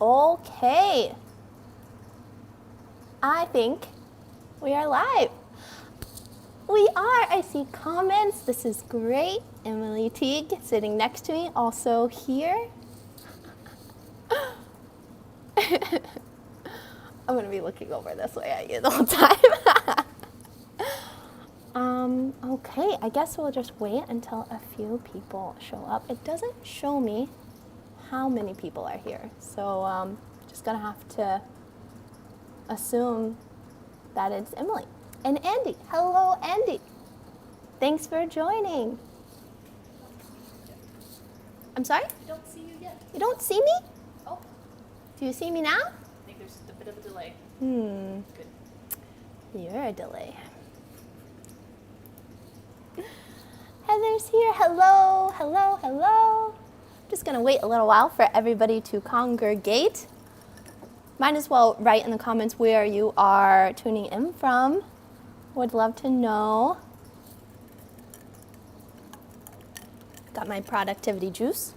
Okay. I think we are live. We are. I see comments. This is great. Emily Teague sitting next to me, also here. I'm going to be looking over this way at you the whole time. Okay, I guess we'll just wait until a few people show up. It doesn't show me how many people are here, so just going to have to assume that it's Emily. And Andy. Hello, Andy. Thanks for joining. I'm sorry? I don't see you yet. You don't see me? Oh. Do you see me now? I think there's a bit of a delay. Good. You're a delay. Heather's here. Hello, hello, hello. Just going to wait a little while for everybody to congregate. Might as well write in the comments where you are tuning in from. Would love to know. Got my productivity juice.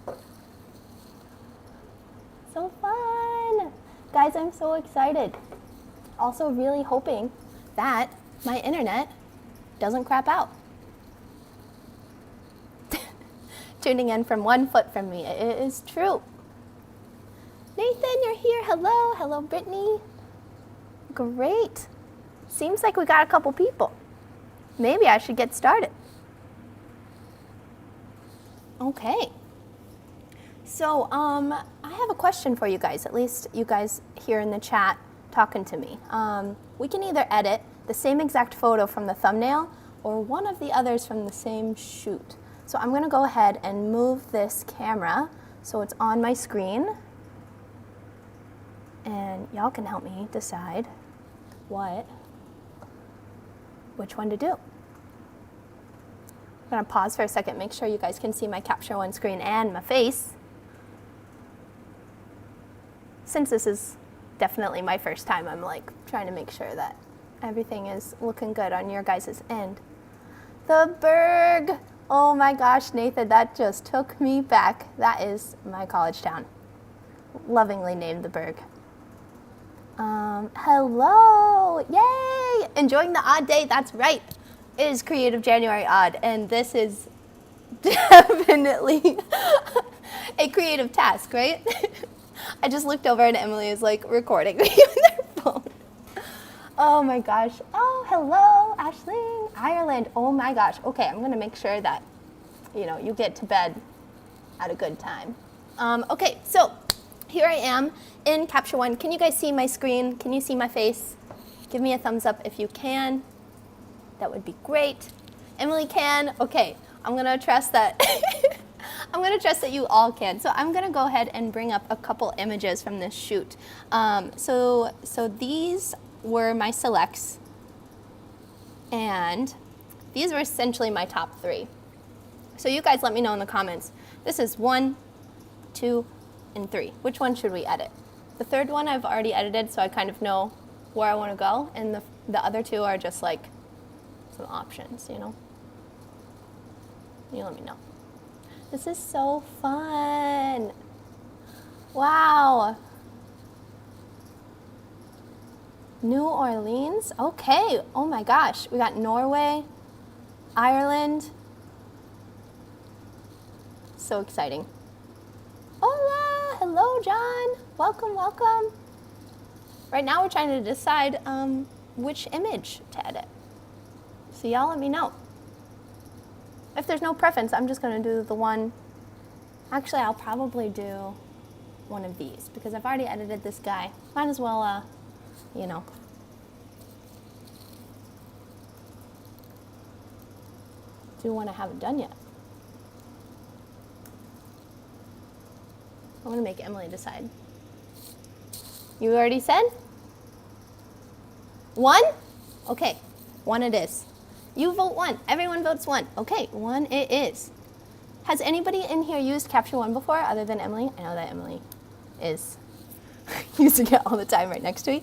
So fun. Guys, I'm so excited. Also really hoping that my internet doesn't crap out. Tuning in from 1 foot from me. It is true. Nathan, you're here. Hello. Hello, Brittany. Great. Seems like we got a couple people. Maybe I should get started. Okay. So, I have a question for you guys, at least you guys here in the chat talking to me. We can either edit the same exact photo from the thumbnail or one of the others from the same shoot. So I'm gonna go ahead and move this camera so it's on my screen. And y'all can help me decide which one to do. I'm gonna pause for a second, make sure you guys can see my Capture One screen and my face. Since this is definitely my first time, I'm like trying to make sure that everything is looking good on your guys' end. The Berg. Oh my gosh, Nathan, that just took me back. That is my college town. Lovingly named the Berg. Hello, yay! Enjoying the odd day, that's right. It is Creative January Odd, and this is definitely a creative task, right? I just looked over and Emily is like recording me with her phone. Oh my gosh. Oh, hello, Aisling, Ireland. Oh my gosh. Okay, I'm gonna make sure that, you get to bed at a good time. Okay, so here I am in Capture One. Can you guys see my screen? Can you see my face? Give me a thumbs up if you can. That would be great. Emily can. Okay, I'm gonna trust that. I'm gonna trust that you all can. So I'm gonna go ahead and bring up a couple images from this shoot. So these were my selects, and these were essentially my top 3. So you guys let me know in the comments. This is 1, 2, and 3. Which one should we edit? The third one I've already edited, so I kind of know where I want to go, and the other 2 are just like some options, You let me know. This is so fun. Wow. New Orleans? Okay. Oh my gosh. We got Norway, Ireland. So exciting. Hola. Hello, John. Welcome, welcome. Right now we're trying to decide which image to edit. So y'all let me know. If there's no preference, I'm just going to do the one. Actually, I'll probably do one of these because I've already edited this guy. Might as well, do one I haven't done yet. I'm going to make Emily decide. You already said? 1? Okay, 1 it is. You vote 1. Everyone votes 1. Okay, 1 it is. Has anybody in here used Capture One before other than Emily? I know that Emily is using it all the time right next to me.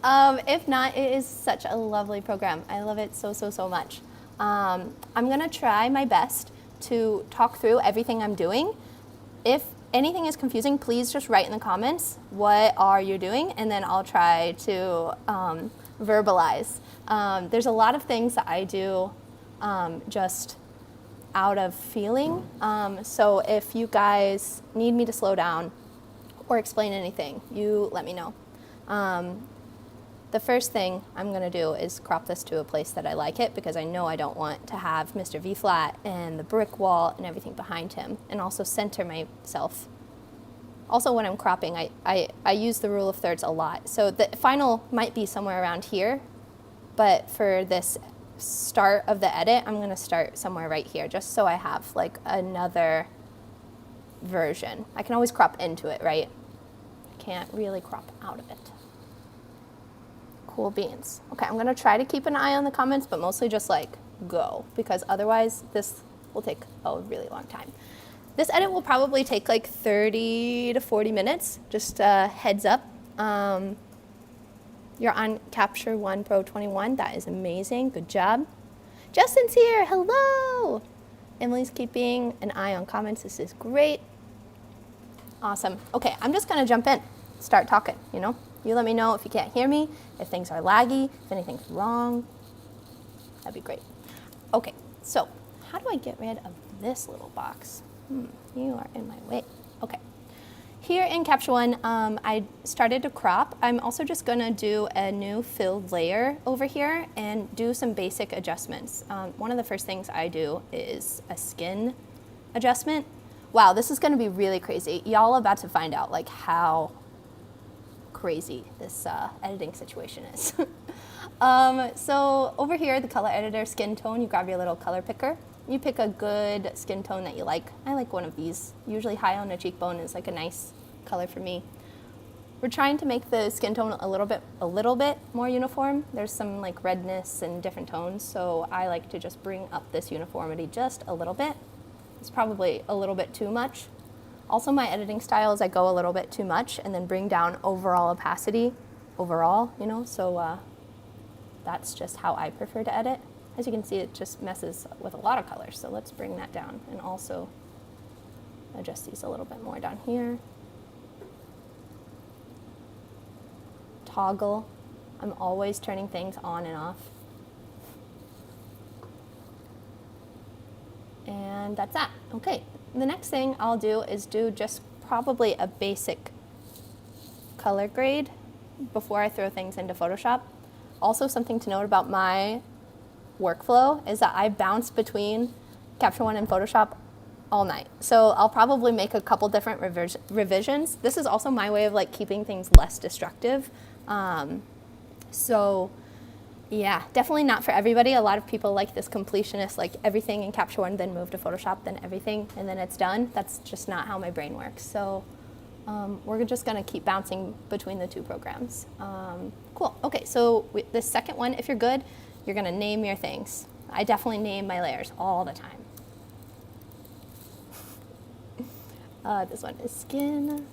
If not, it is such a lovely program. I love it so, so, so much. I'm going to try my best to talk through everything I'm doing. If anything is confusing, please just write in the comments, what are you doing? And then I'll try to verbalize. There's a lot of things that I do just out of feeling. So if you guys need me to slow down or explain anything, you let me know. The first thing I'm gonna do is crop this to a place that I like it, because I know I don't want to have Mr. V flat and the brick wall and everything behind him, and also center myself. Also, when I'm cropping, I use the rule of thirds a lot. So the final might be somewhere around here, but for this start of the edit, I'm gonna start somewhere right here, just so I have like another version. I can always crop into it, right? I can't really crop out of it. Cool beans. Okay, I'm gonna try to keep an eye on the comments, but mostly just like go, because otherwise this will take a really long time. This edit will probably take like 30 to 40 minutes, just heads up. You're on Capture One Pro 21, that is amazing, good job. Justin's here, hello! Emily's keeping an eye on comments, this is great. Awesome, okay, I'm just gonna jump in, start talking, you know? You let me know if you can't hear me, if things are laggy, if anything's wrong. That'd be great. Okay, so how do I get rid of this little box? You are in my way. Okay. Here in Capture One, I started to crop. I'm also just gonna do a new filled layer over here and do some basic adjustments. One of the first things I do is a skin adjustment. Wow, this is gonna be really crazy. Y'all are about to find out like how crazy this editing situation is. So over here, the color editor, skin tone, you grab your little color picker. You pick a good skin tone that you like. I like one of these. Usually high on the cheekbone is like a nice color for me. We're trying to make the skin tone a little bit more uniform. There's some like redness and different tones, so I like to just bring up this uniformity just a little bit. It's probably a little bit too much. Also, my editing style is I go a little bit too much and then bring down overall opacity overall, you know, so that's just how I prefer to edit. As you can see, it just messes with a lot of colors, so let's bring that down and also adjust these a little bit more down here. Toggle, I'm always turning things on and off. And that's that, okay. The next thing I'll do is do just probably a basic color grade before I throw things into Photoshop. Also, something to note about my workflow is that I bounce between Capture One and Photoshop all night. So I'll probably make a couple different revisions. This is also my way of like keeping things less destructive. So yeah, definitely not for everybody. A lot of people like this completionist, like everything in Capture One, then move to Photoshop, then everything, and then it's done. That's just not how my brain works. So we're just gonna keep bouncing between the two programs. Cool, okay, so the second one, if you're good, you're gonna name your things. I definitely name my layers all the time. This one is skin.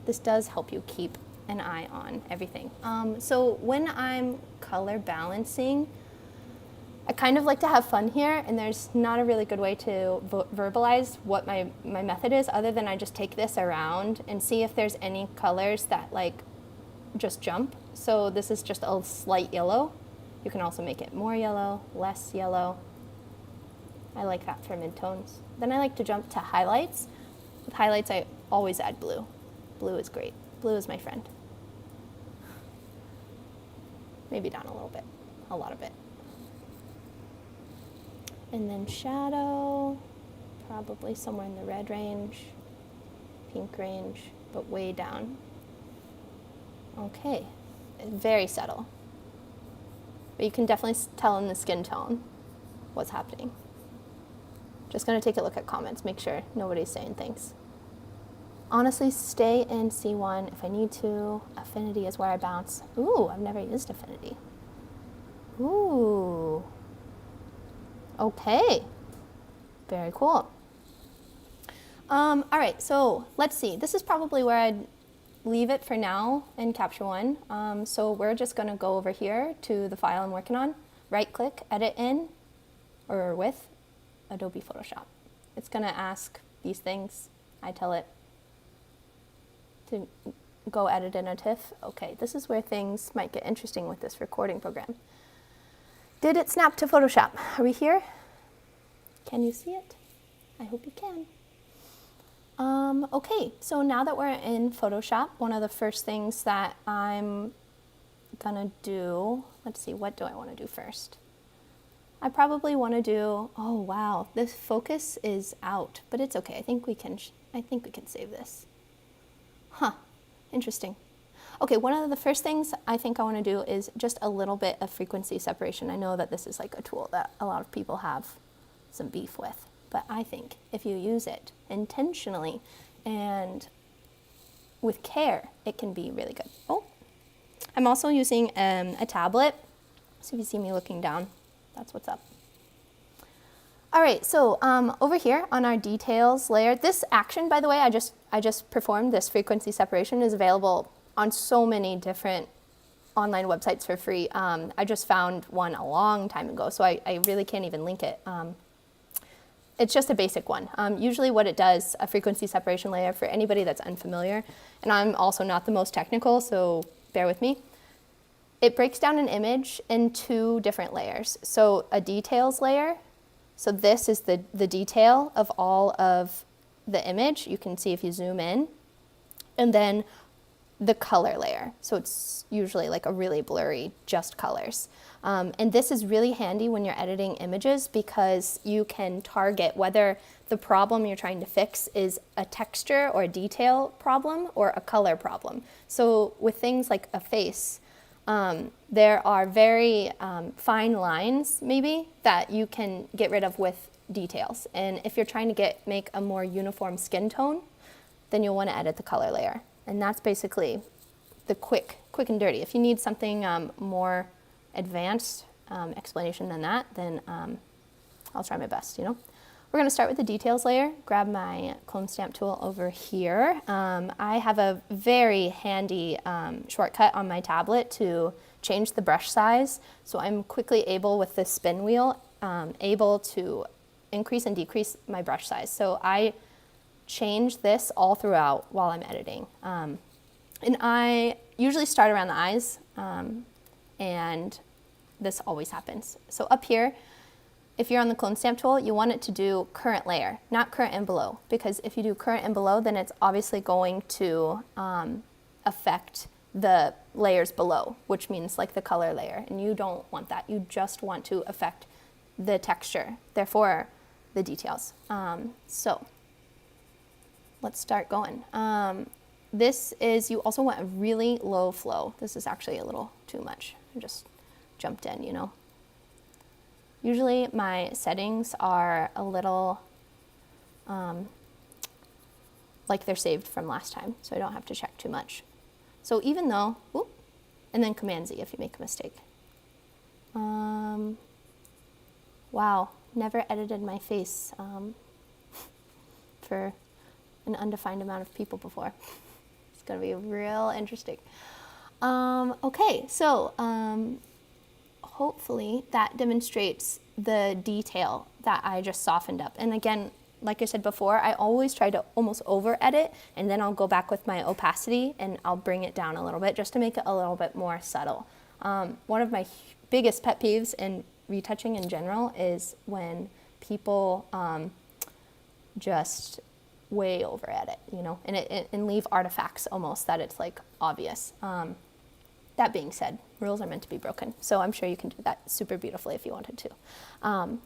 This does help you keep an eye on everything. So when I'm color balancing, I kind of like to have fun here, and there's not a really good way to verbalize what my method is other than I just take this around and see if there's any colors that like just jump. So this is just a slight yellow. You can also make it more yellow, less yellow. I like that for midtones. Then I like to jump to highlights. With highlights, I always add blue. Blue is great. Blue is my friend. Maybe down a little bit, a lot of it. And then shadow, probably somewhere in the red range, pink range, but way down. Okay, very subtle. But you can definitely tell in the skin tone what's happening. Just gonna take a look at comments, make sure nobody's saying things. Honestly, stay in C1 if I need to. Affinity is where I bounce. Ooh, I've never used Affinity. Ooh. Okay. Very cool. All right, so let's see. This is probably where I'd leave it for now in Capture One. So we're just gonna go over here to the file I'm working on, right click, edit in, or with Adobe Photoshop. It's gonna ask these things. I tell it to go edit in a TIFF? Okay, this is where things might get interesting with this recording program. Did it snap to Photoshop? Are we here? Can you see it? I hope you can. Okay, so now that we're in Photoshop, one of the first things that I'm gonna do, let's see, what do I wanna do first? I probably wanna do, oh wow, this focus is out, but it's okay. I think we can save this. Huh, interesting. Okay, one of the first things I think I wanna do is just a little bit of frequency separation. I know that this is like a tool that a lot of people have some beef with, but I think if you use it intentionally and with care, it can be really good. Oh, I'm also using a tablet, so if you see me looking down, that's what's up. All right, so over here on our details layer, this action, by the way, I just performed, this frequency separation, is available on so many different online websites for free. I just found one a long time ago, so I really can't even link it. It's just a basic one. Usually what it does, a frequency separation layer, for anybody that's unfamiliar, and I'm also not the most technical, so bear with me. It breaks down an image in 2 different layers. So a details layer, so this is the detail of all of the image. You can see if you zoom in. And then the color layer. So it's usually like a really blurry, just colors. And this is really handy when you're editing images because you can target whether the problem you're trying to fix is a texture or a detail problem or a color problem. So with things like a face, there are very fine lines maybe that you can get rid of with details. And if you're trying to make a more uniform skin tone, then you'll want to edit the color layer. And that's basically the quick and dirty. If you need something more advanced explanation than that, then I'll try my best, you know. We're gonna start with the details layer. Grab my clone stamp tool over here. I have a very handy shortcut on my tablet to change the brush size. So I'm quickly able, with the spin wheel, able to increase and decrease my brush size. So I change this all throughout while I'm editing. And I usually start around the eyes, and this always happens. So up here, if you're on the clone stamp tool, you want it to do current layer, not current and below, because if you do current and below, then it's obviously going to affect the layers below, which means like the color layer, and you don't want that. You just want to affect the texture, therefore the details. So let's start going. This is, you also want a really low flow. This is actually a little too much. I just jumped in, you know. Usually my settings are a little like they're saved from last time, so I don't have to check too much. So even though, whoop, and then Command Z if you make a mistake. Wow, never edited my face for an undefined amount of people before. It's gonna be real interesting. Okay, so hopefully that demonstrates the detail that I just softened up. And again, like I said before, I always try to almost over edit, and then I'll go back with my opacity and I'll bring it down a little bit just to make it a little bit more subtle. One of my biggest pet peeves in retouching in general is when people just way over edit, you know, and leave artifacts almost that it's like obvious. That being said, rules are meant to be broken, so I'm sure you can do that super beautifully if you wanted to.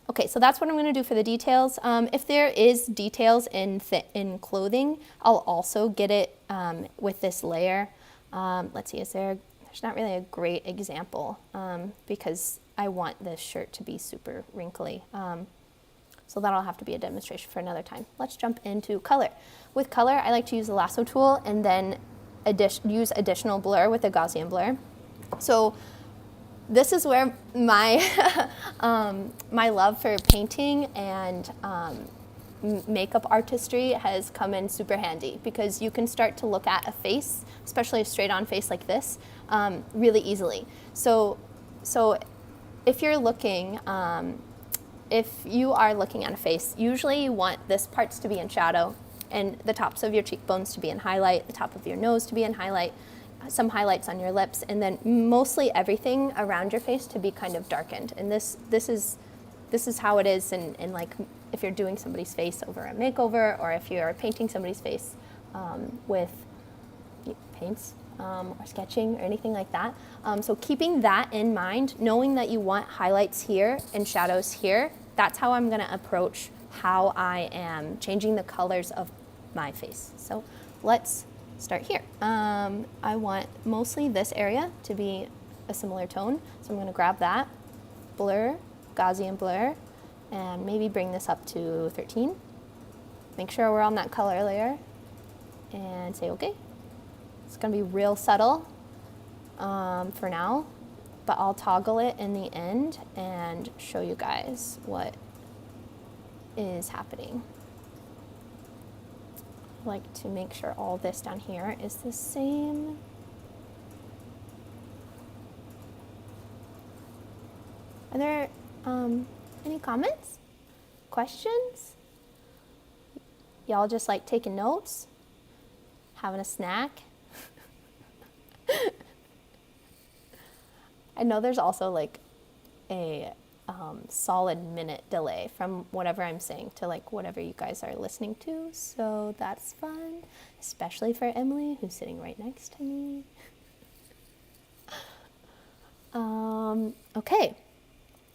Okay, so that's what I'm going to do for the details. If there is details in clothing, I'll also get it with this layer. Let's see, there's not really a great example because I want this shirt to be super wrinkly. So that'll have to be a demonstration for another time. Let's jump into color. With color, I like to use the lasso tool and then use additional blur with a Gaussian blur. So this is where my my love for painting and makeup artistry has come in super handy, because you can start to look at a face, especially a straight-on face like this, really easily. So if you're looking, if you are looking at a face, usually you want this parts to be in shadow and the tops of your cheekbones to be in highlight, the top of your nose to be in highlight, some highlights on your lips, and then mostly everything around your face to be kind of darkened. And this is how it is in like if you're doing somebody's face over a makeover, or if you're painting somebody's face with paints or sketching or anything like that. So keeping that in mind, knowing that you want highlights here and shadows here, that's how I'm gonna approach how I am changing the colors of my face. So let's start here. I want mostly this area to be a similar tone. So I'm gonna grab that, blur, Gaussian blur, and maybe bring this up to 13. Make sure we're on that color layer and say okay. It's gonna be real subtle for now, but I'll toggle it in the end and show you guys what is happening. I like to make sure all this down here is the same. Are there any comments? Questions? Y'all just like taking notes? Having a snack? I know there's also like a solid minute delay from whatever I'm saying to like whatever you guys are listening to, so that's fun, especially for Emily, who's sitting right next to me. Okay,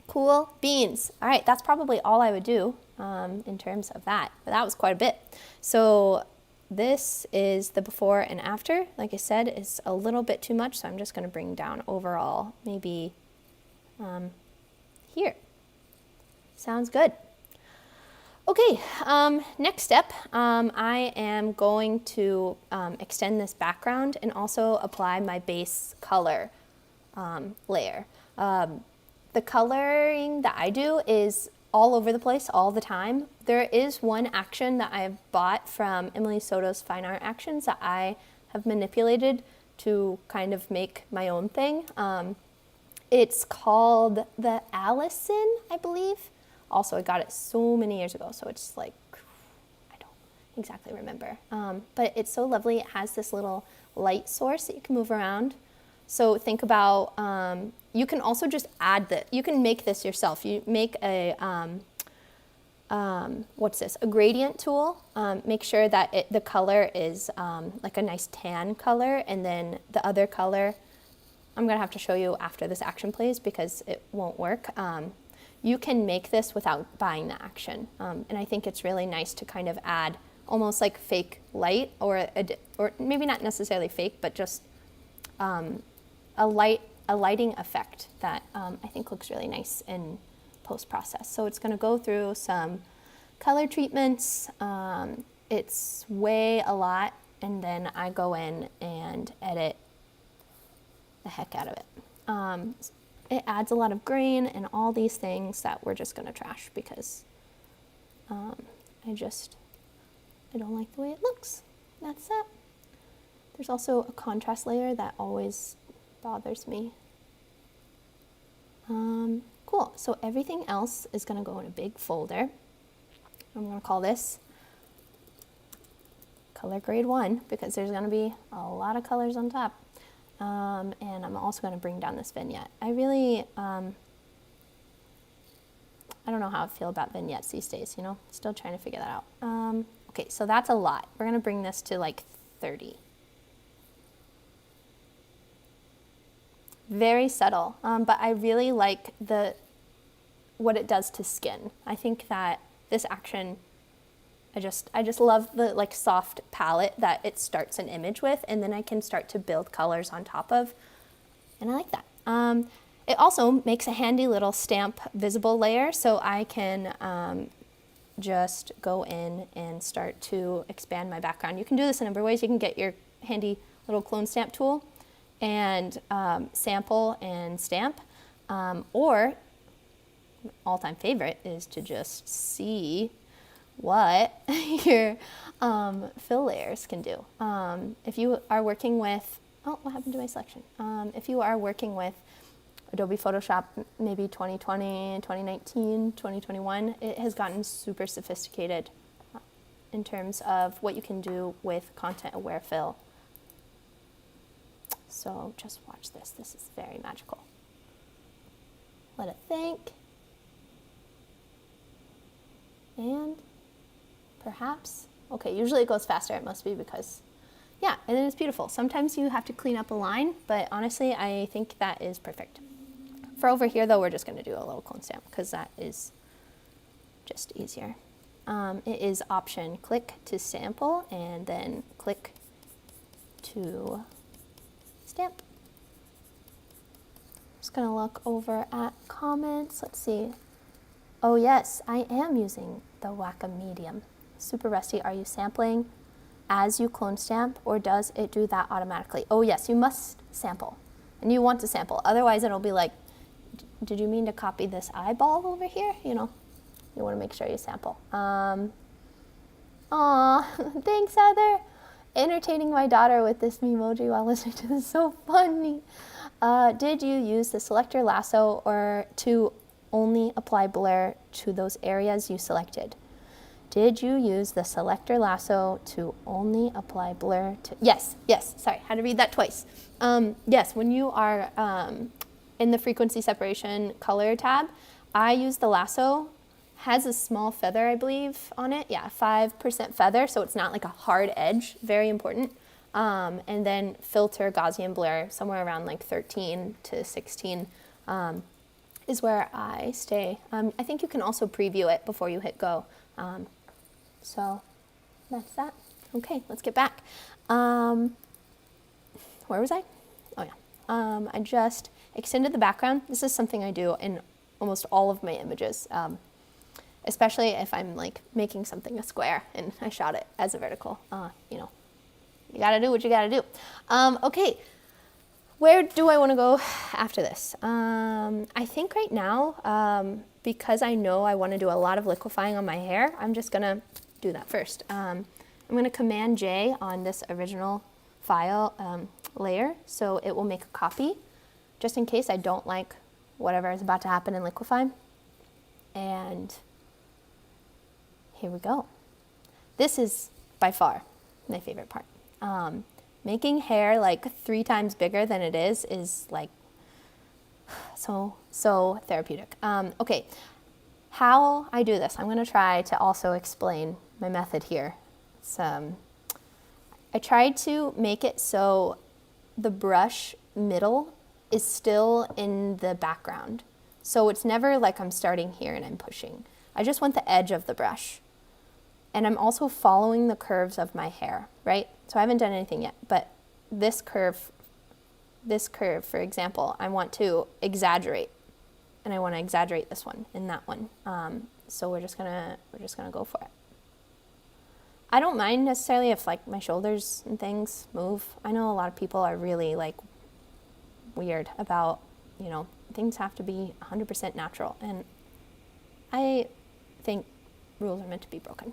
cool beans. All right, that's probably all I would do in terms of that, but that was quite a bit. So this is the before and after. Like I said, it's a little bit too much, so I'm just going to bring down overall, maybe here. Sounds good. Okay, next step, I am going to extend this background and also apply my base color layer. The coloring that I do is all over the place all the time. There is one action that I've bought from Emily Soto's Fine Art Actions that I have manipulated to kind of make my own thing. It's called the Allison, I believe. Also, I got it so many years ago, so it's like, I don't exactly remember. But it's so lovely. It has this little light source that you can move around. So think about, you can also just add that. You can make this yourself. You make a, what's this? A gradient tool. Make sure that the color is like a nice tan color, and then the other color, I'm gonna have to show you after this action plays because it won't work. You can make this without buying the action. And I think it's really nice to kind of add almost like fake light, or maybe not necessarily fake, but just a lighting effect that I think looks really nice in post-process. So it's gonna go through some color treatments. It's way a lot, and then I go in and edit the heck out of it. It adds a lot of grain and all these things that we're just gonna trash because I don't like the way it looks. That's that. There's also a contrast layer that always bothers me. Cool, so everything else is gonna go in a big folder. I'm gonna call this color grade 1 because there's gonna be a lot of colors on top. And I'm also gonna bring down this vignette. I really, I don't know how I feel about vignettes these days, you know? Still trying to figure that out. Okay, so that's a lot. We're gonna bring this to like 30. Very subtle, but I really like what it does to skin. I think that this action, I just love the like soft palette that it starts an image with, and then I can start to build colors on top of, and I like that. It also makes a handy little stamp visible layer, so I can just go in and start to expand my background. You can do this a number of ways. You can get your handy little clone stamp tool and sample and stamp, or all-time favorite is to just see what your fill layers can do. If you are working with, oh, what happened to my selection? If you are working with Adobe Photoshop, maybe 2020, 2019, 2021, it has gotten super sophisticated. in terms of what you can do with content-aware fill. So just watch this. This is very magical. Let it think. And perhaps, okay, usually it goes faster. It must be because, yeah, and then it's beautiful. Sometimes you have to clean up a line, but honestly, I think that is perfect. For over here, though, we're just going to do a little clone stamp because that is just easier. It is option click to sample and then click to stamp. Just going to look over at comments. Let's see. Oh yes, I am using the Wacom medium. Super Rusty, are you sampling as you clone stamp or does it do that automatically? Oh yes, you must sample. And you want to sample. Otherwise it'll be like, did you mean to copy this eyeball over here? You know, you want to make sure you sample. Aw, thanks Heather. Entertaining my daughter with this memoji while listening to this, so funny. Did you use the selector lasso or to only apply blur to those areas you selected? Did you use the selector lasso to only apply blur to, yes, sorry, had to read that twice. Yes, when you are in the frequency separation color tab, I use the lasso, has a small feather, I believe, on it. Yeah, 5% feather, so it's not like a hard edge, very important. And then filter Gaussian blur, somewhere around like 13 to 16 is where I stay. I think you can also preview it before you hit go. So that's that. Okay, let's get back. Where was I? Oh yeah. I just extended the background. This is something I do in almost all of my images, especially if I'm like making something a square and I shot it as a vertical. You know, you gotta do what you gotta do. Okay. Where do I want to go after this? I think right now, because I know I want to do a lot of liquifying on my hair, I'm just going to do that first. I'm going to Command J on this original file layer, so it will make a copy, just in case I don't like whatever is about to happen in Liquify. And here we go. This is by far my favorite part. Making hair like 3 times bigger than it is like so therapeutic. Okay, how I do this, I'm going to try to also explain my method here. I tried to make it so the brush middle is still in the background. So it's never like I'm starting here and I'm pushing. I just want the edge of the brush. And I'm also following the curves of my hair, right? So I haven't done anything yet, but this curve, for example, I want to exaggerate, and I want to exaggerate this one and that one. So we're just gonna go for it. I don't mind necessarily if like my shoulders and things move. I know a lot of people are really like weird about, you know, things have to be 100% natural, and I think rules are meant to be broken.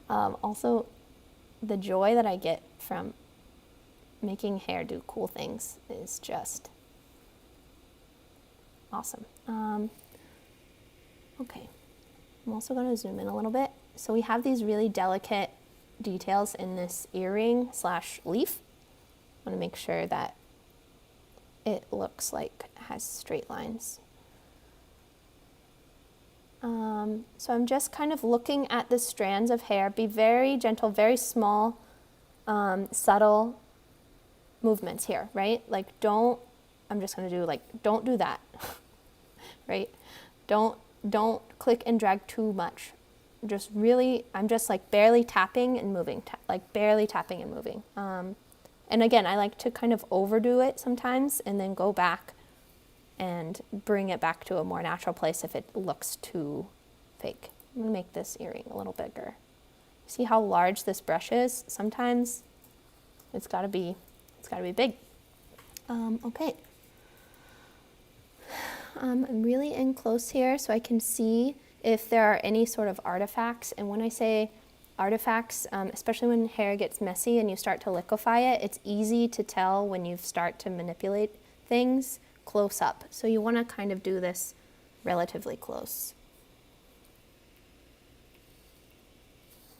Also, the joy that I get from making hair do cool things is just awesome. Okay, I'm also going to zoom in a little bit. So we have these really delicate details in this earring / leaf. I want to make sure that it looks like it has straight lines. So I'm just kind of looking at the strands of hair. Be very gentle, very small, subtle movements here, right? Like I'm just gonna do like, don't do that, right? Don't click and drag too much. Just really, I'm just like barely tapping and moving, like barely tapping and moving. And again, I like to kind of overdo it sometimes and then go back and bring it back to a more natural place if it looks too fake. I'm gonna make this earring a little bigger. See how large this brush is? Sometimes it's gotta be big. Okay. I'm really in close here so I can see if there are any sort of artifacts. And when I say artifacts, especially when hair gets messy and you start to liquefy it, it's easy to tell when you start to manipulate things close up. So you want to kind of do this relatively close.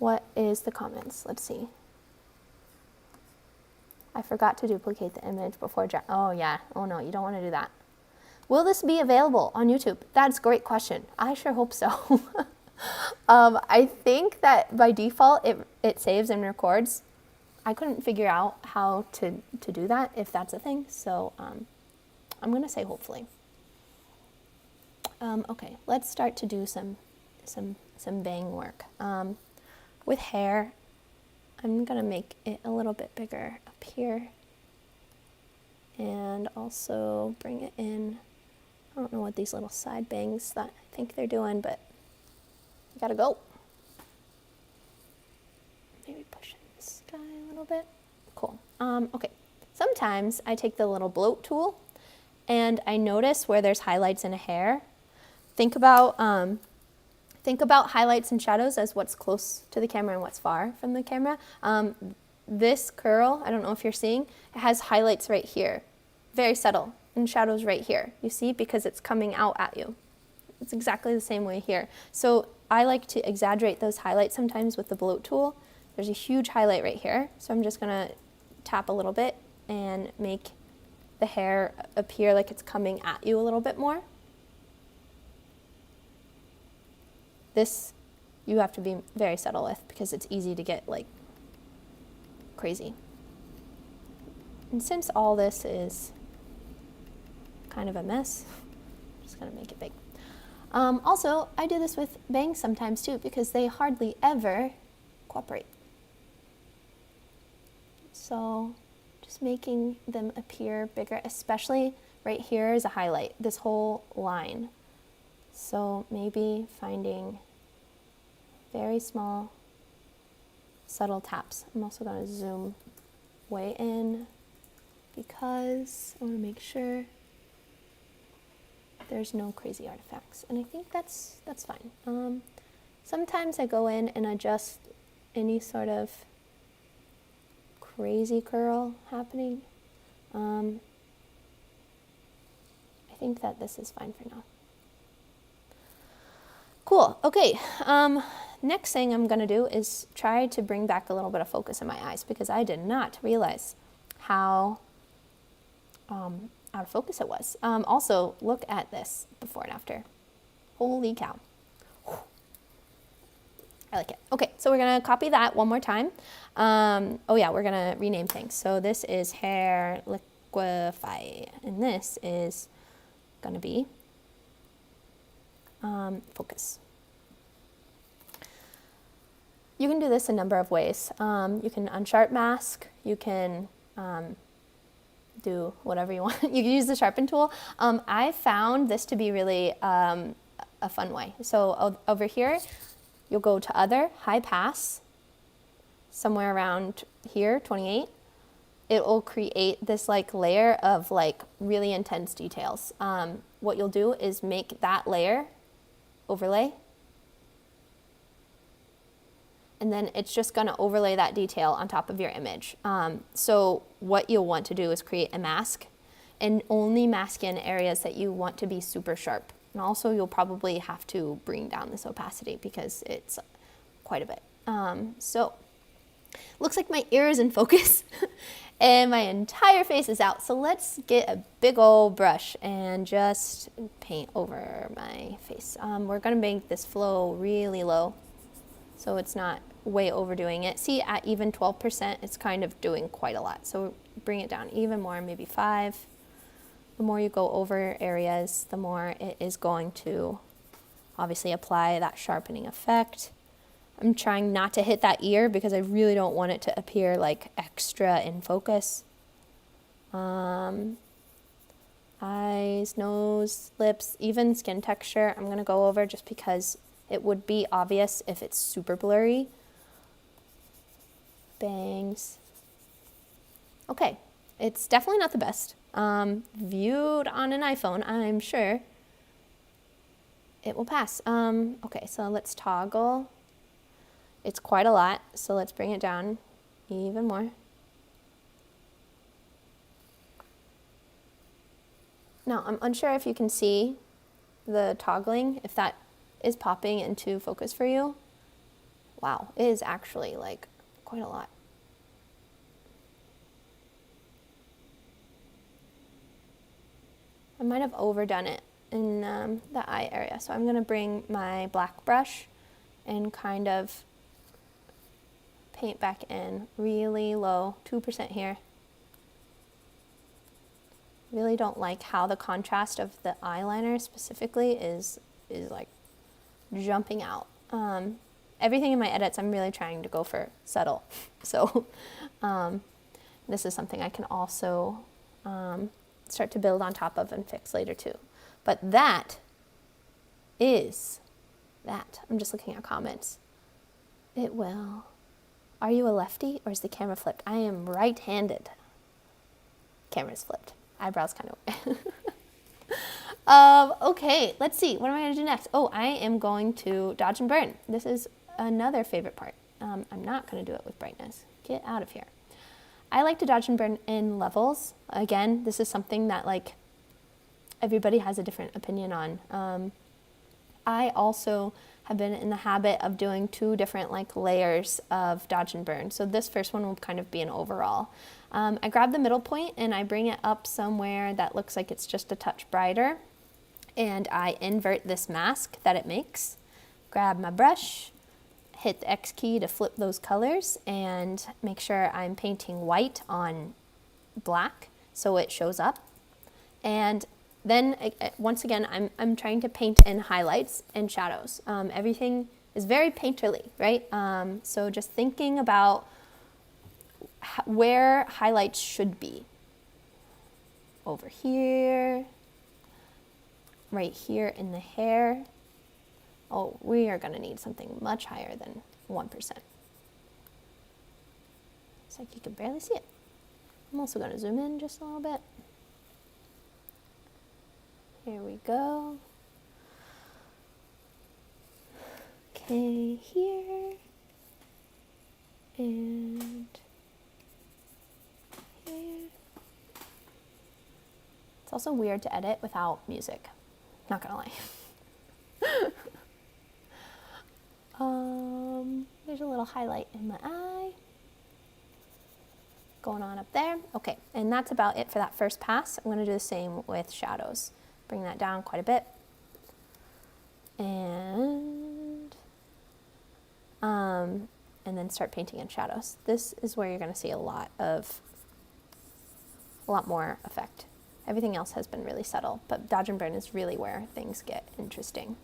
What is the comments? Let's see. I forgot to duplicate the image before. Oh yeah. Oh no, you don't want to do that. Will this be available on YouTube? That's a great question. I sure hope so. I think that by default it saves and records. I couldn't figure out how to do that, if that's a thing. So I'm gonna say hopefully. Okay, let's start to do some bang work. With hair, I'm gonna make it a little bit bigger up here, and also bring it in. I don't know what these little side bangs that I think they're doing, but you gotta go. Maybe push in this guy a little bit. Cool. Okay. Sometimes I take the little bloat tool and I notice where there's highlights in a hair. Think about highlights and shadows as what's close to the camera and what's far from the camera. This curl, I don't know if you're seeing, it has highlights right here, very subtle, and shadows right here. You see, because it's coming out at you. It's exactly the same way here. So I like to exaggerate those highlights sometimes with the bloat tool. There's a huge highlight right here, so I'm just gonna tap a little bit and make the hair appear like it's coming at you a little bit more. This you have to be very subtle with because it's easy to get like crazy. And since all this is kind of a mess, I'm just gonna make it big. Also, I do this with bangs sometimes too because they hardly ever cooperate. So just making them appear bigger, especially right here is a highlight, this whole line. So maybe finding very small, subtle taps. I'm also going to zoom way in because I want to make sure there's no crazy artifacts. And I think that's fine. Sometimes I go in and adjust any sort of crazy curl happening. I think that this is fine for now. Cool. Okay. Next thing I'm going to do is try to bring back a little bit of focus in my eyes because I did not realize how out of focus it was. Also, look at this before and after. Holy cow. I like it. Okay, so we're going to copy that one more time. Oh yeah, we're going to rename things. So this is Hair Liquify, and this is going to be focus. You can do this a number of ways. You can unsharp mask. You can do whatever you want. You can use the sharpen tool. I found this to be really a fun way. So over here, you'll go to other, high pass, somewhere around here, 28. It will create this like layer of like really intense details. What you'll do is make that layer overlay. And then it's just gonna overlay that detail on top of your image. So what you'll want to do is create a mask and only mask in areas that you want to be super sharp. And also you'll probably have to bring down this opacity because it's quite a bit. So looks like my ear is in focus and my entire face is out. So let's get a big old brush and just paint over my face. We're gonna make this flow really low so it's not way overdoing it. See, at even 12%, it's kind of doing quite a lot. So bring it down even more, maybe 5. The more you go over areas, the more it is going to obviously apply that sharpening effect. I'm trying not to hit that ear because I really don't want it to appear like extra in focus. Eyes, nose, lips, even skin texture, I'm gonna go over just because it would be obvious if it's super blurry. Bangs. Okay, it's definitely not the best. Viewed on an iPhone, I'm sure it will pass. Okay, so let's toggle. It's quite a lot, so let's bring it down even more. Now, I'm unsure if you can see the toggling, if that is popping into focus for you. Wow, it is actually like quite a lot. I might have overdone it in the eye area. So I'm gonna bring my black brush and kind of paint back in really low, 2% here. Really don't like how the contrast of the eyeliner specifically is like jumping out. Everything in my edits, I'm really trying to go for subtle. So this is something I can also start to build on top of and fix later too. But that is that. I'm just looking at comments. It will. Are you a lefty or is the camera flipped? I am right-handed. Camera's flipped. Eyebrows kind of okay, let's see. What am I going to do next? Oh, I am going to dodge and burn. This is another favorite part. I'm not going to do it with brightness. Get out of here. I like to dodge and burn in levels. Again, this is something that like everybody has a different opinion on. I also have been in the habit of doing 2 different like layers of dodge and burn. So this first one will kind of be an overall. I grab the middle point and I bring it up somewhere that looks like it's just a touch brighter. And I invert this mask that it makes. Grab my brush, hit the X key to flip those colors and make sure I'm painting white on black so it shows up. And then once again, I'm trying to paint in highlights and shadows. Everything is very painterly, right? So just thinking about where highlights should be. Over here, right here in the hair. Oh, we are gonna need something much higher than 1%. It's like you can barely see it. I'm also gonna zoom in just a little bit. Here we go. Okay, here. And here. It's also weird to edit without music. Not gonna lie. There's a little highlight in my eye. Going on up there. Okay, and that's about it for that first pass. I'm gonna do the same with shadows. Bring that down quite a bit. And then start painting in shadows. This is where you're gonna see a lot more effect. Everything else has been really subtle, but dodge and burn is really where things get interesting.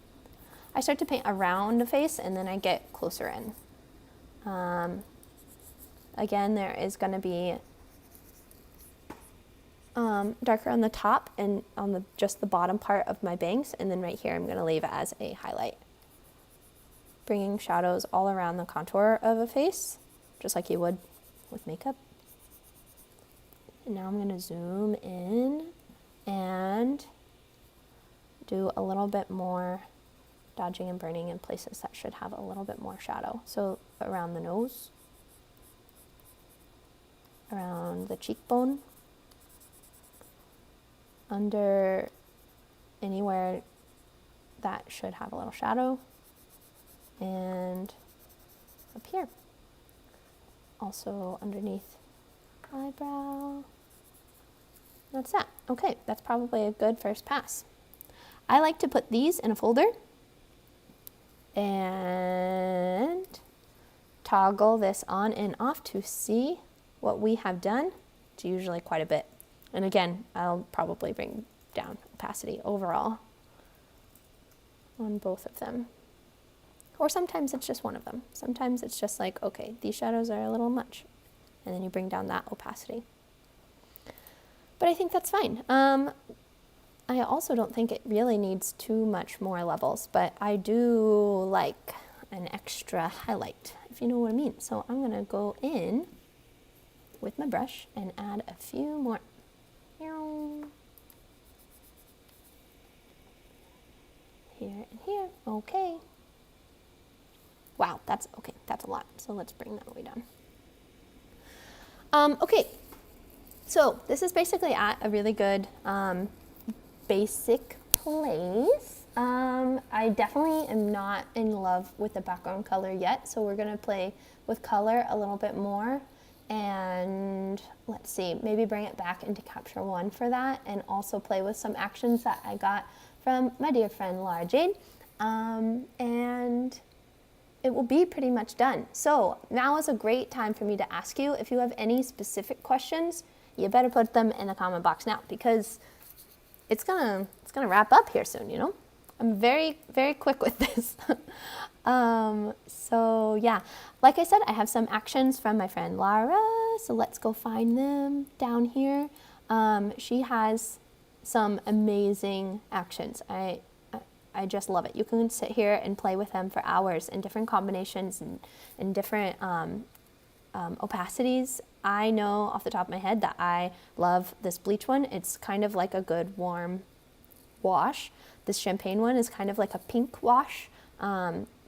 I start to paint around the face and then I get closer in. Again, there is going to be darker on the top and on just the bottom part of my bangs, and then right here I'm going to leave it as a highlight. Bringing shadows all around the contour of a face, just like you would with makeup. And now I'm going to zoom in and do a little bit more dodging and burning in places that should have a little bit more shadow. So around the nose, around the cheekbone, under anywhere that should have a little shadow, and up here. Also underneath eyebrow. That's that. Okay, that's probably a good first pass. I like to put these in a folder and toggle this on and off to see what we have done. It's usually quite a bit. And again, I'll probably bring down opacity overall on both of them. Or sometimes it's just one of them. Sometimes it's just like, okay, these shadows are a little much. And then you bring down that opacity. But I think that's fine. I also don't think it really needs too much more levels, but I do like an extra highlight, if you know what I mean. So I'm gonna go in with my brush and add a few more. Here and here, okay. Wow, that's okay, that's a lot. So let's bring that way down. Okay, so this is basically at a really good basic place. I definitely am not in love with the background color yet, so we're gonna play with color a little bit more, and let's see, maybe bring it back into Capture One for that, and also play with some actions that I got from my dear friend Laura Jade, and it will be pretty much done. So now is a great time for me to ask you, if you have any specific questions, you better put them in the comment box now, because it's gonna wrap up here soon, you know? I'm very, very quick with this. So yeah, like I said, I have some actions from my friend Lara, so let's go find them down here. She has some amazing actions. I just love it. You can sit here and play with them for hours in different combinations and different opacities. I know off the top of my head that I love this bleach one. It's kind of like a good warm wash. This champagne one is kind of like a pink wash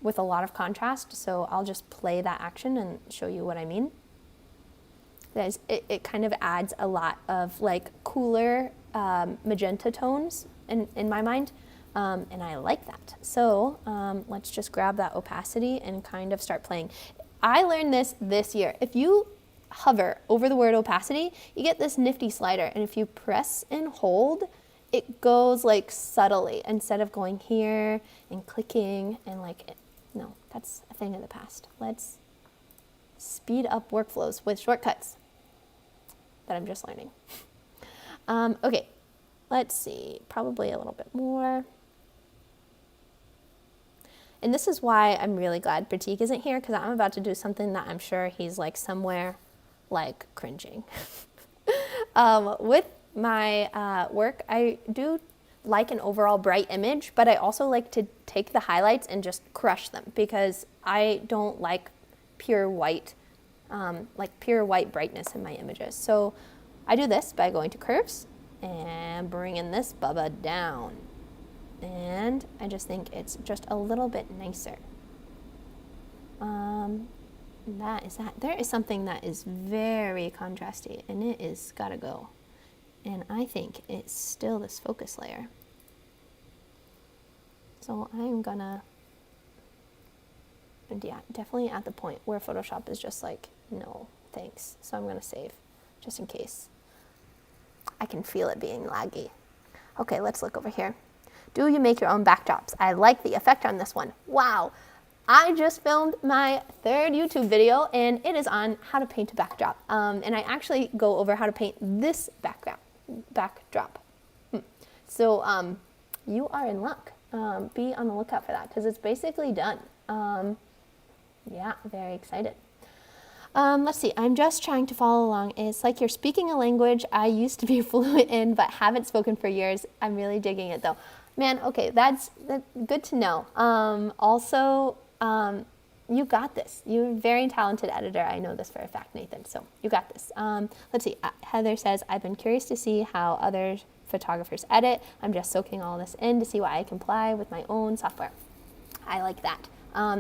with a lot of contrast. So I'll just play that action and show you what I mean. It kind of adds a lot of like cooler magenta tones in my mind. And I like that. So let's just grab that opacity and kind of start playing. I learned this year. If you hover over the word opacity, you get this nifty slider. And if you press and hold, it goes like subtly instead of going here and clicking and like, no, that's a thing of the past. Let's speed up workflows with shortcuts that I'm just learning. Okay, let's see, probably a little bit more. And this is why I'm really glad Pratik isn't here, because I'm about to do something that I'm sure he's like somewhere like cringing. With my work, I do like an overall bright image, but I also like to take the highlights and just crush them, because I don't like pure white brightness in my images. So I do this by going to curves and bringing this bubba down. And I just think it's just a little bit nicer. That is that. There is something that is very contrasty, and it is gotta go. And I think it's still this focus layer. So I'm gonna, and yeah, definitely at the point where Photoshop is just like, no, thanks. So I'm gonna save, just in case. I can feel it being laggy. Okay, let's look over here. Do you make your own backdrops? I like the effect on this one. Wow, I just filmed my 3rd YouTube video, and it is on how to paint a backdrop. And I actually go over how to paint this backdrop. So you are in luck. Be on the lookout for that, because it's basically done. Yeah, very excited. Let's see, I'm just trying to follow along. It's like you're speaking a language I used to be fluent in, but haven't spoken for years. I'm really digging it though. Man, okay, that's good to know. Also, you got this. You're a very talented editor. I know this for a fact, Nathan, so you got this. Let's see, Heather says, I've been curious to see how other photographers edit. I'm just soaking all this in to see what I can apply with my own software. I like that.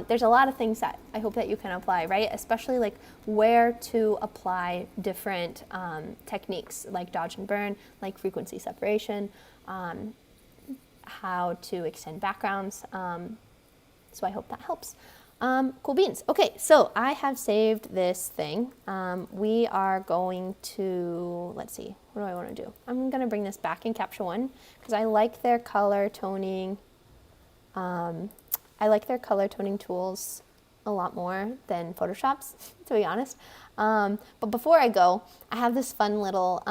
There's a lot of things that I hope that you can apply, right? Especially like where to apply different techniques like dodge and burn, like frequency separation, how to extend backgrounds. So I hope that helps. Cool beans. Okay, so I have saved this thing. We are going to, let's see, what do I want to do? I'm going to bring this back in Capture One because I like their color toning. I like their color toning tools a lot more than Photoshop's, to be honest. But before I go, I have this fun little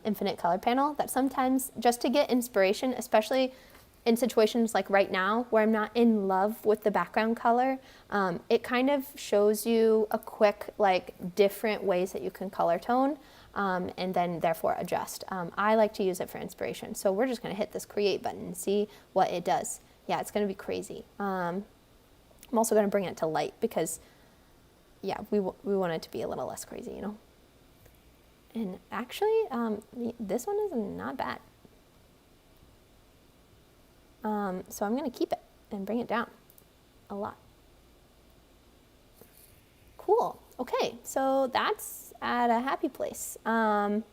infinite color panel that sometimes, just to get inspiration, especially in situations like right now where I'm not in love with the background color, it kind of shows you a quick, like, different ways that you can color tone and then therefore adjust. I like to use it for inspiration. So we're just gonna hit this create button and see what it does. Yeah, it's gonna be crazy. I'm also gonna bring it to light because, yeah, we want it to be a little less crazy, you know? And actually, this one is not bad. So I'm gonna keep it and bring it down a lot. Cool, okay, so that's at a happy place. I'm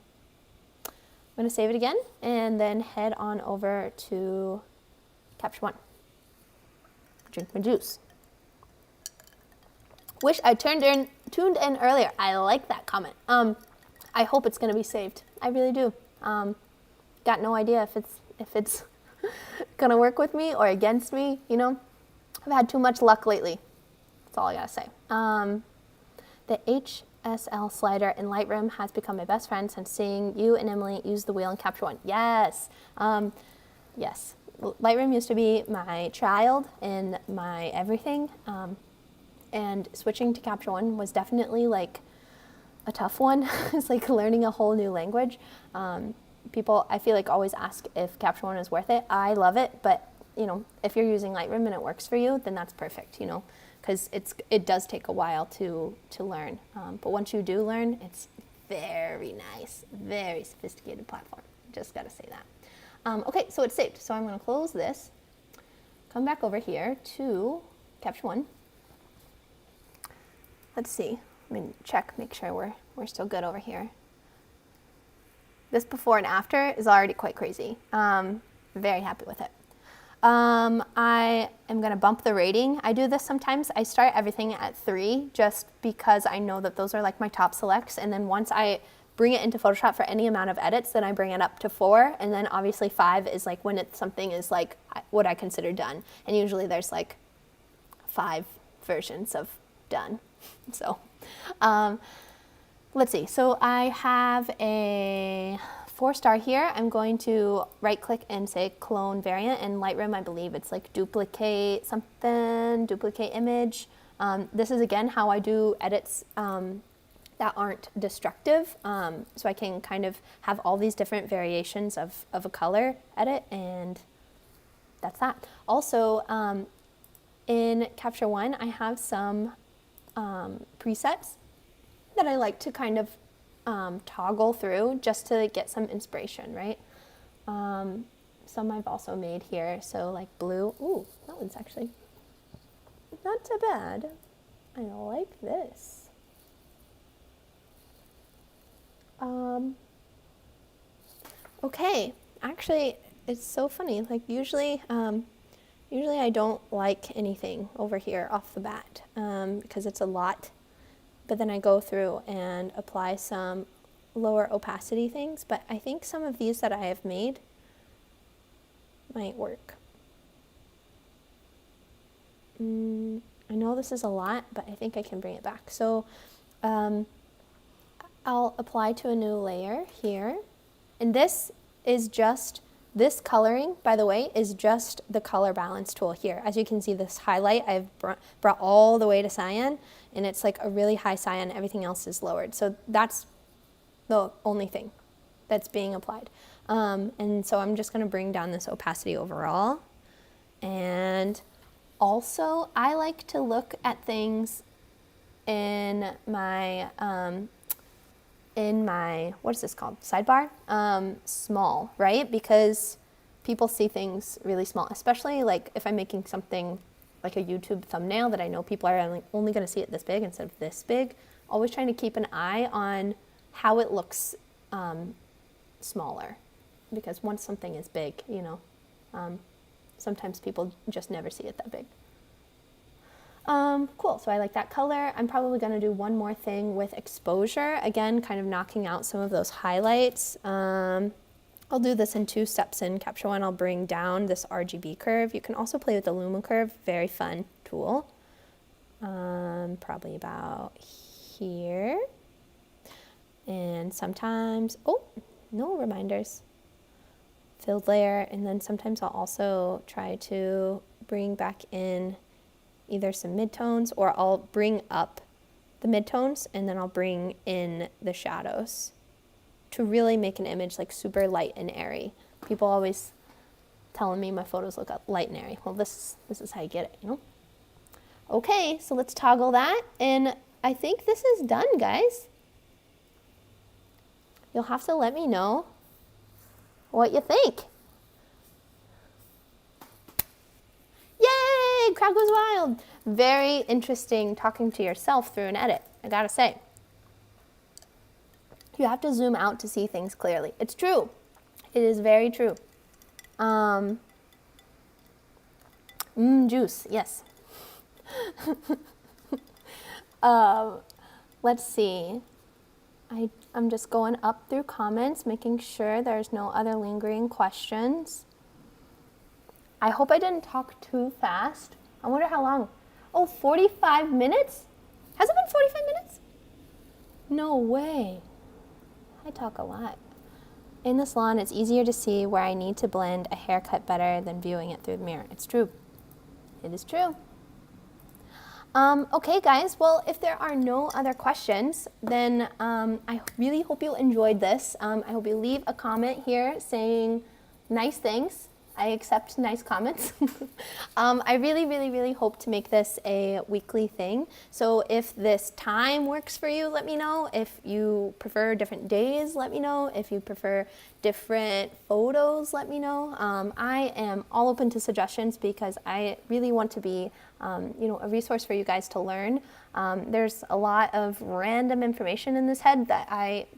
gonna save it again and then head on over to Capture One. drink my juice. Wish I tuned in earlier. I like that comment. I hope it's gonna be saved. I really do. Got no idea if it's gonna work with me or against me. You know, I've had too much luck lately. That's all I gotta say. The HSL slider in Lightroom has become my best friend since seeing you and Emily use the wheel in Capture One. Yes, yes. Lightroom used to be my child and my everything, and switching to Capture One was definitely like a tough one. It's like learning a whole new language. People, I feel like, always ask if Capture One is worth it. I love it, but you know, if you're using Lightroom and it works for you, then that's perfect. You know, because it does take a while to learn. But once you do learn, it's very nice, very sophisticated platform. Just gotta say that. Okay, so it's saved. So I'm gonna close this, come back over here to Capture One. Let's see. I mean, check, make sure we're still good over here. This before and after is already quite crazy. Very happy with it. I am gonna bump the rating. I do this sometimes. I start everything at 3 just because I know that those are like my top selects. And then once I bring it into Photoshop for any amount of edits, then I bring it up to 4. And then obviously 5 is like when something is like what I consider done. And usually there's like 5 versions of done. So let's see. So I have a 4-star here. I'm going to right click and say clone variant. In Lightroom, I believe it's like duplicate something, duplicate image. This is again how I do edits that aren't destructive. So I can kind of have all these different variations of a color edit, and that's that. Also, in Capture One, I have some presets that I like to kind of toggle through just to get some inspiration, right? Some I've also made here. So like blue. Ooh, that one's actually not too bad. I like this. Okay, actually, it's so funny. Like usually I don't like anything over here off the bat because it's a lot. But then I go through and apply some lower opacity things. But I think some of these that I have made might work. I know this is a lot, but I think I can bring it back. So I'll apply to a new layer here. And this is just, this coloring, by the way, is just the color balance tool here. As you can see, this highlight I've brought all the way to cyan, and it's like a really high cyan, everything else is lowered. So that's the only thing that's being applied. And so I'm just gonna bring down this opacity overall. And also, I like to look at things in my, what is this called? Sidebar? Small, right? Because people see things really small, especially like if I'm making something like a YouTube thumbnail that I know people are only going to see it this big instead of this big. Always trying to keep an eye on how it looks smaller, because once something is big, you know, sometimes people just never see it that big. Cool, so I like that color. I'm probably gonna do one more thing with exposure. Again, kind of knocking out some of those highlights. I'll do this in 2 steps in Capture One. I'll bring down this RGB curve. You can also play with the Luma curve, very fun tool. Probably about here. And sometimes, oh, no reminders. Filled layer, and then sometimes I'll also try to bring back in either some midtones, or I'll bring up the midtones and then I'll bring in the shadows to really make an image like super light and airy. People always telling me my photos look light and airy. Well, this is how you get it, you know? Okay, so let's toggle that, and I think this is done, guys. You'll have to let me know what you think. Yay! Crowd goes wild. Very interesting talking to yourself through an edit, I gotta say. You have to zoom out to see things clearly. It's true. It is very true. Juice, yes. Let's see. I'm just going up through comments, making sure there's no other lingering questions. I hope I didn't talk too fast. I wonder how long. Oh, 45 minutes? Has it been 45 minutes? No way. I talk a lot. In the salon, it's easier to see where I need to blend a haircut better than viewing it through the mirror. It's true. It is true. Okay, guys. Well, if there are no other questions, then I really hope you enjoyed this. I hope you leave a comment here saying nice things. I accept nice comments. I really, really, really hope to make this a weekly thing. So if this time works for you, let me know. If you prefer different days, let me know. If you prefer different photos, let me know. I am all open to suggestions because I really want to be a resource for you guys to learn. There's a lot of random information in this head that I